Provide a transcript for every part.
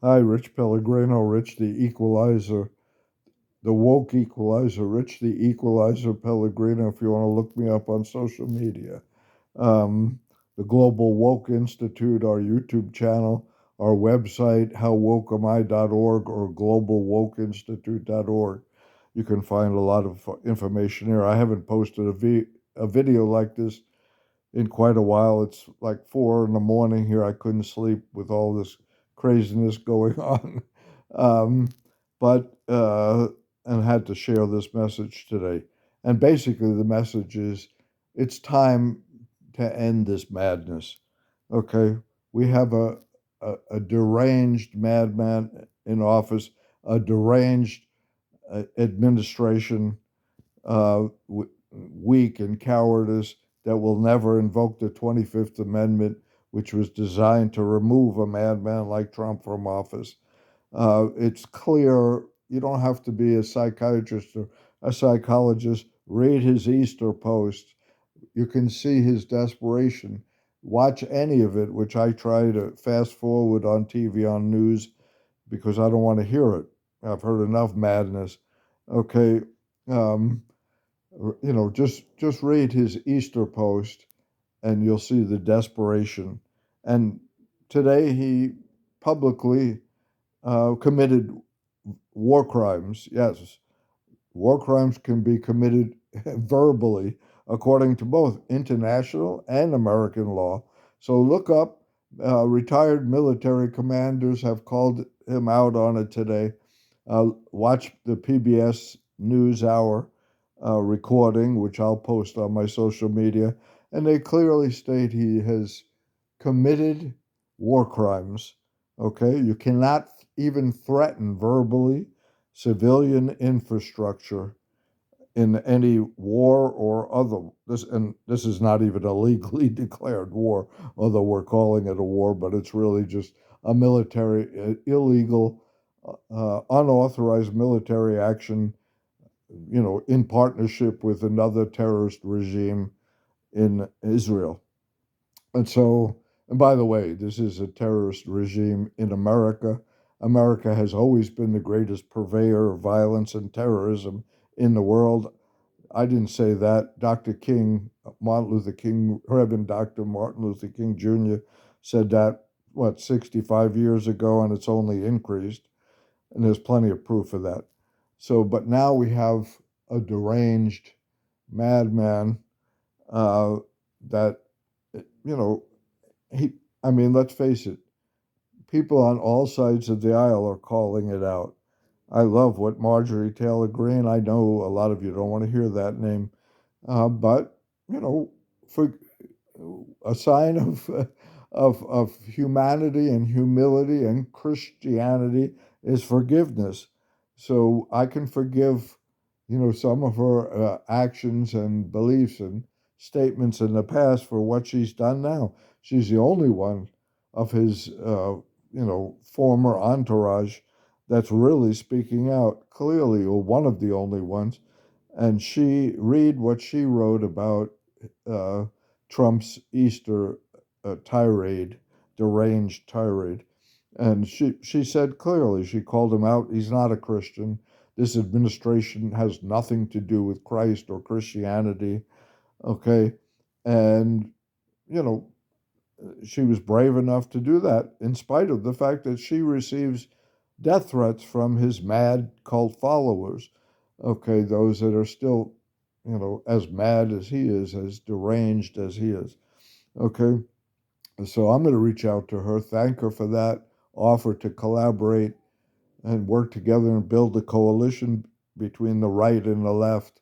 Hi, Rich Pellegrino, Rich the Equalizer, the woke equalizer, Rich the Equalizer Pellegrino, if you want to look me up on social media. Um, the Global Woke Institute, our YouTube channel, our website, howwokeami.org or globalwokeinstitute.org. You can find a lot of information here. I haven't posted a video like this in quite a while. It's like 4 in the morning here. I couldn't sleep with all this craziness going on. Um, but and had to share this message today. And basically, the message is it's time to end this madness. Okay, we have a deranged madman in office, a deranged administration, weak and cowardice that will never invoke the 25th Amendment, which was designed to remove a madman like Trump from office. It's clear you don't have to be a psychiatrist or a psychologist. Read his Easter post. You can see his desperation. Watch any of it, which I try to fast forward on TV, on news, because I don't want to hear it. I've heard enough madness. Okay. Um, just read his Easter post and you'll see the desperation. And today he publicly committed war crimes. Yes, war crimes can be committed verbally according to both international and American law. So look up. Retired military commanders have called him out on it today. Watch the PBS NewsHour recording, which I'll post on my social media, and they clearly state he has committed war crimes. Okay, you cannot even threaten verbally civilian infrastructure in any war or other. This is not even a legally declared war, although we're calling it a war, but it's really just a military illegal, unauthorized military action, in partnership with another terrorist regime in Israel. And so, and by the way, this is a terrorist regime in America. America has always been the greatest purveyor of violence and terrorism in the world. I didn't say that. Dr. King, Martin Luther King, Reverend Dr. Martin Luther King Jr. said that, 65 years ago, and it's only increased. And there's plenty of proof of that. So, but now we have a deranged madman uh, that, you know, he, I mean, let's face it, people on all sides of the aisle are calling it out. I love what Marjorie Taylor Greene, I know a lot of you don't want to hear that name, but, for a sign of humanity and humility and Christianity is forgiveness. So I can forgive, some of her actions and beliefs and statements in the past for what she's done now. She's the only one of his, former entourage that's really speaking out clearly, or one of the only ones. And read what she wrote about uh, Trump's Easter tirade, deranged tirade. And she said clearly, she called him out. He's not a Christian. This administration has nothing to do with Christ or Christianity. Okay. And, you know, she was brave enough to do that in spite of the fact that she receives death threats from his mad cult followers. Okay. Those that are still, as mad as he is, as deranged as he is. Okay. So I'm going to reach out to her, thank her for that, offer to collaborate and work together and build a coalition between the right and the left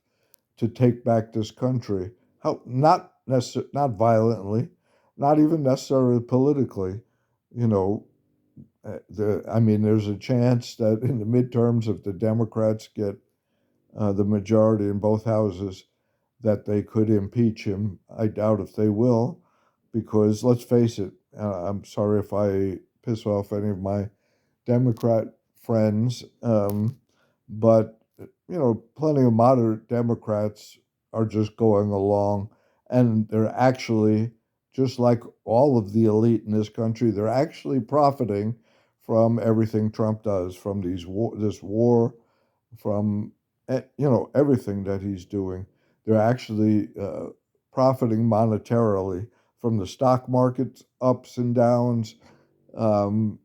to take back this country. How not violently, not even necessarily politically. You know, there's a chance that in the midterms, if the Democrats get the majority in both houses, that they could impeach him. I doubt if they will, because let's face it. I'm sorry if I piss off any of my Democrat friends, but plenty of moderate Democrats are just going along, and they're actually, just like all of the elite in this country, they're actually profiting from everything Trump does, from this war, from everything that he's doing. They're actually profiting monetarily from the stock market's ups and downs, um,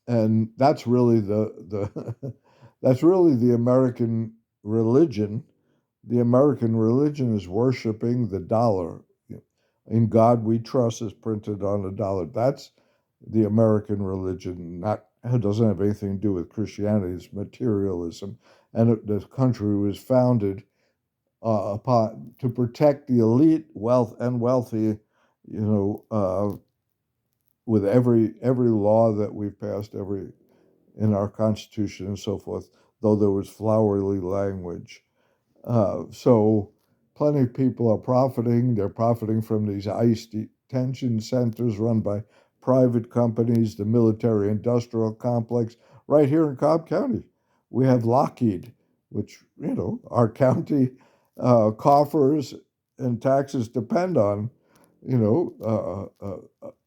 and that's really the that's really the American religion. The American religion is worshiping the dollar. In God we trust is printed on a dollar. That's the American religion. Not It doesn't have anything to do with Christianity. It's materialism, and the country was founded upon to protect the elite, wealth and wealthy. With every law that we've passed, every in our Constitution and so forth, though there was flowery language. So plenty of people are profiting. They're profiting from these ICE detention centers run by private companies, the military industrial complex. Right here in Cobb County, we have Lockheed, which, our county coffers and taxes depend on,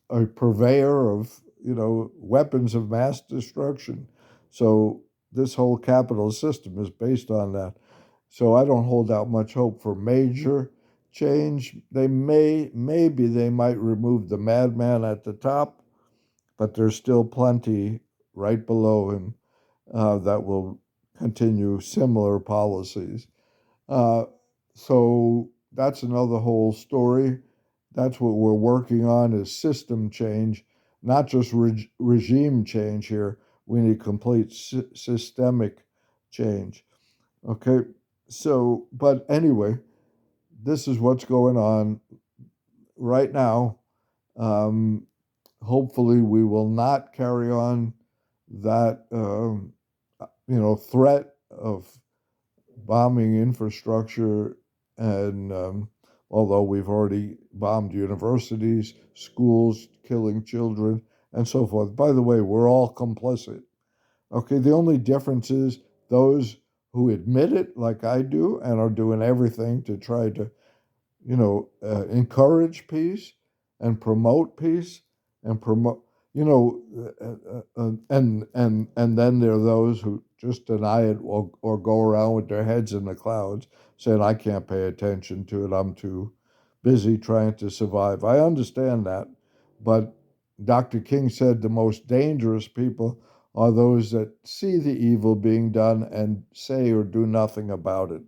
a purveyor of, weapons of mass destruction. So this whole capital system is based on that. So I don't hold out much hope for major change. Maybe they might remove the madman at the top, but there's still plenty right below him that will continue similar policies. Uh, so that's another whole story. That's what we're working on is system change, not just regime change here. We need complete systemic change. Okay, so, but anyway, this is what's going on right now. Um, Hopefully, we will not carry on that, threat of bombing infrastructure. And although we've already bombed universities, schools, killing children, and so forth. By the way, we're all complicit. Okay, the only difference is those who admit it, like I do, and are doing everything to try to, encourage peace and promote peace and promote, and then there are those who just deny it or go around with their heads in the clouds, saying, "I can't pay attention to it. I'm too busy trying to survive." I understand that, but Dr. King said the most dangerous people are those that see the evil being done and say or do nothing about it.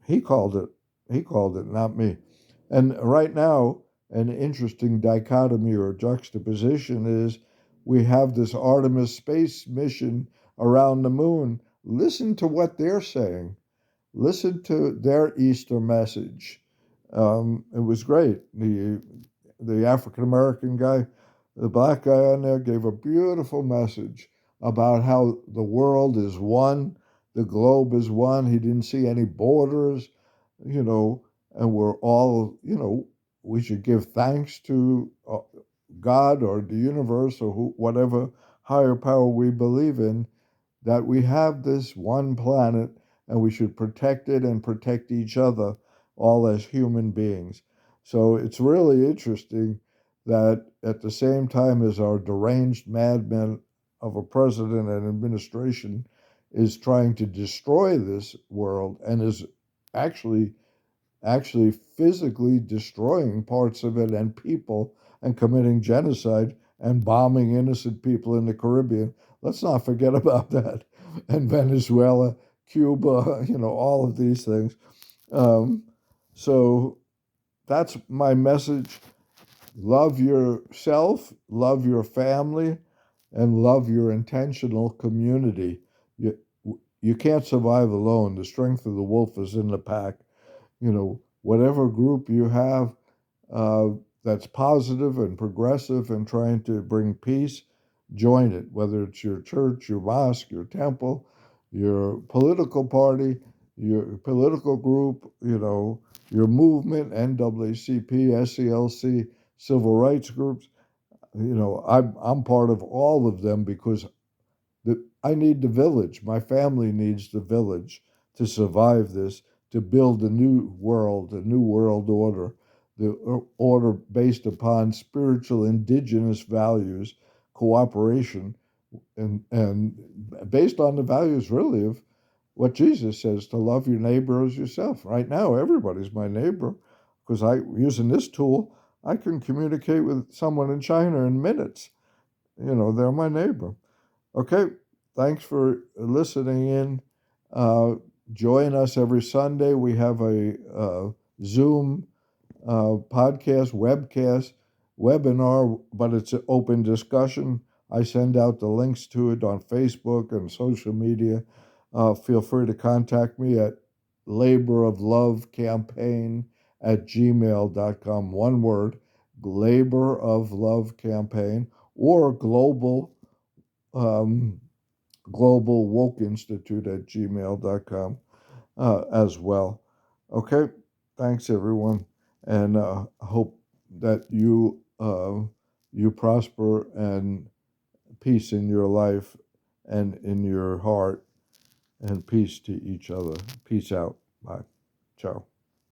He called it. He called it, not me. And right now, an interesting dichotomy or juxtaposition is we have this Artemis space mission around the moon. Listen to what they're saying. Listen to their Easter message. It was great. The African American guy, the black guy on there, gave a beautiful message about how the world is one, the globe is one. He didn't see any borders, you know, and we're all, we should give thanks to God or the universe or whatever higher power we believe in, that we have this one planet and we should protect it and protect each other, all as human beings. So it's really interesting that at the same time as our deranged madman of a president and administration is trying to destroy this world and is actually physically destroying parts of it and people and committing genocide and bombing innocent people in the Caribbean. Let's not forget about that. And Venezuela, Cuba, all of these things. Um, so that's my message. Love yourself, love your family, and love your intentional community. You, you can't survive alone. The strength of the wolf is in the pack. Whatever group you have uh, that's positive and progressive and trying to bring peace, join it, whether it's your church, your mosque, your temple, your political party, your political group, your movement, NAACP, SCLC, civil rights groups. I'm part of all of them because I need the village. My family needs the village to survive this, to build a new world, a new world order, the order based upon spiritual indigenous values, cooperation and based on the values really of what Jesus says, to love your neighbor as yourself. Right now, everybody's my neighbor because using this tool, I can communicate with someone in China in minutes. They're my neighbor. Okay, thanks for listening in. Uh, Join us every Sunday. We have a Zoom podcast, webcast, webinar, but it's an open discussion. I send out the links to it on Facebook and social media. Feel free to contact me at laboroflovecampaign@gmail.com. One word, laboroflovecampaign, or um, global woke institute at gmail.com as well. Okay, thanks everyone, and hope that you prosper and peace in your life and in your heart, and peace to each other. Peace out. Bye. Ciao.